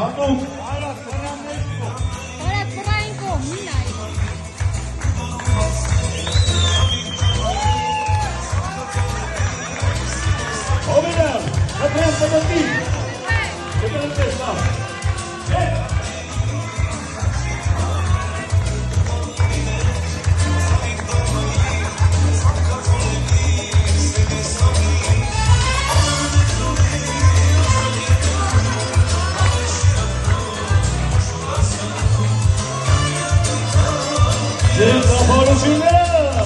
հատուկ։ Հովիներ, հտրեն սմտի։ Հտրեն տեսնա։ Ձեր ծափարությունները։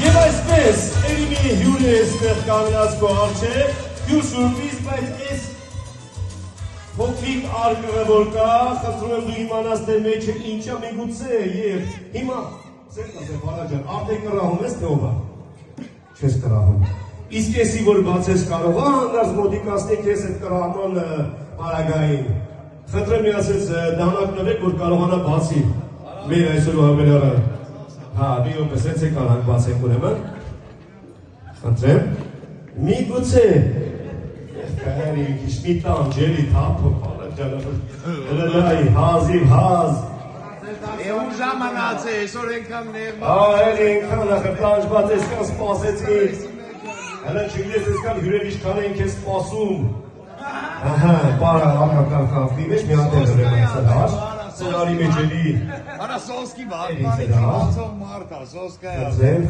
Եվ այսպես, երիմի հյուր է ստեղ կանգնած քո առջև, հյուր շուրպից, բայց այս փոքրիկ արկղը որ կա, խնդրում եմ դու իմանաս թե մեջը ինչա միգուցե եւ հիմա Սերտասեր բարաջան, արդեն կրահում ես թե ով է, չես կրահում, իսկ եսի որ բացես կարող, հանդարս մոտիկասնի կես էտ կրահման պարագային, խնդրեմ միասեց դանակ նվեք, որ կարողանա բացի, մեր այսօր հավելարը, հա, մի ոպես էց է կարանք բացենք ուրեմն, խնդրեմ, մի գուցե, կայարի քիչ մի տան, ջերի թափը, բարաջանը, հլլայի, հազիվ, հազ, Եվ ժամանած է, այսօր ենքան ներմա։ Այլ ենքան ախր պլանջված եսկան սպասեցի։ Հելան չգիտես եսկան հյուրեր իշքան են կեզ սպասում։ Ահա, պարա արկական խավդի մեջ մի հատ է հրեմ այսել հար, սրարի մեջ էլի։ Արա սոսկի բաղմանի կիվացով մարդա, սոսկա է։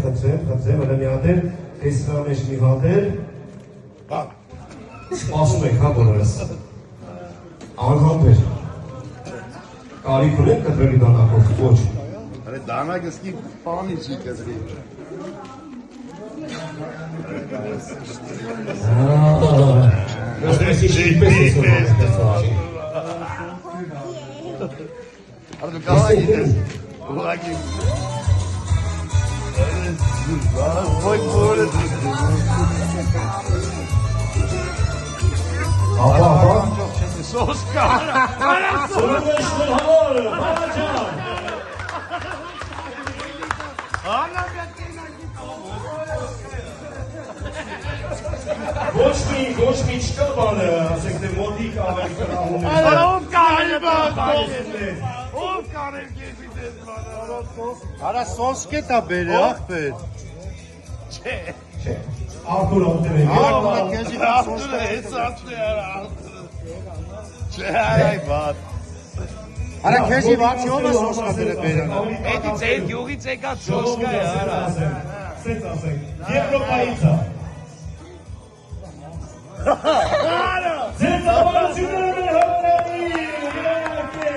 խծեմ, հլը մի հատ էր, այս սրա մեջ մի հատ էր։ Սպասում եք, հա բոլորս։ Անգամբ էր։ Կարիք ունեք կտրելի դանակով, ոչ։ Արե դանակ ըսկի պանի չի կտրի։ Ոսպեսի շիպես ես ուրվան Արե դու կավա գիտես, ուղակի։ Ոյ բորը Ապա, Սոսկա, արա Սորովեշներ համար, բարաջան։ Ոչ մի չկա բանը, ասենք թե մոտիկ ավելի կրահում է։ Արա ով կարել բան, ով կարել կեզի դեզ բանը։ Արա սոսկ է տա բերը, աղբեր։ Չէ, Արտուր ոտեր է։ աղբեր է, հեցացն է արա, չէ, այ բատ։ Արա քեզի վաչի ով է սոսկա բերը բերանը։ Էդի ձեր գյուղից եկած սոսկա է արա։ Սենց ասենք, Եվրոպայից է։ Ձեր ծավալությունները մեր հողնանի, իրայակե,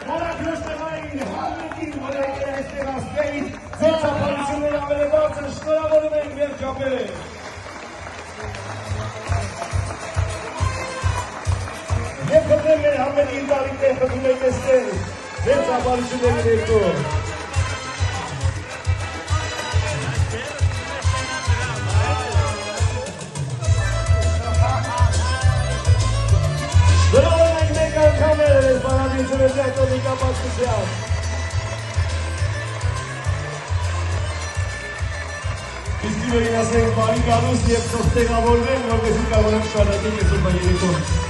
մորակրոստեղային, համետին, որ է այստեղ ասպեին, ձեր ծավալությունները ավելի բարձր, շնորհավորում ենք մեր ճապերը։ Եվ խնդրեմ մեր համենի ինտալիտներ խնդրում եք այստեղ, ձեր ծավալությունների ներքո։ Շնորհավորում ենք մեկ անգամ ես բանադիությունը ձերտոնի կապացկության։ Իսկ իվերին ասենք բարի գալուս և ծոստեղավորվեն, որպեսի կարողանանք շարատիկ ես ուրբա երեկոն։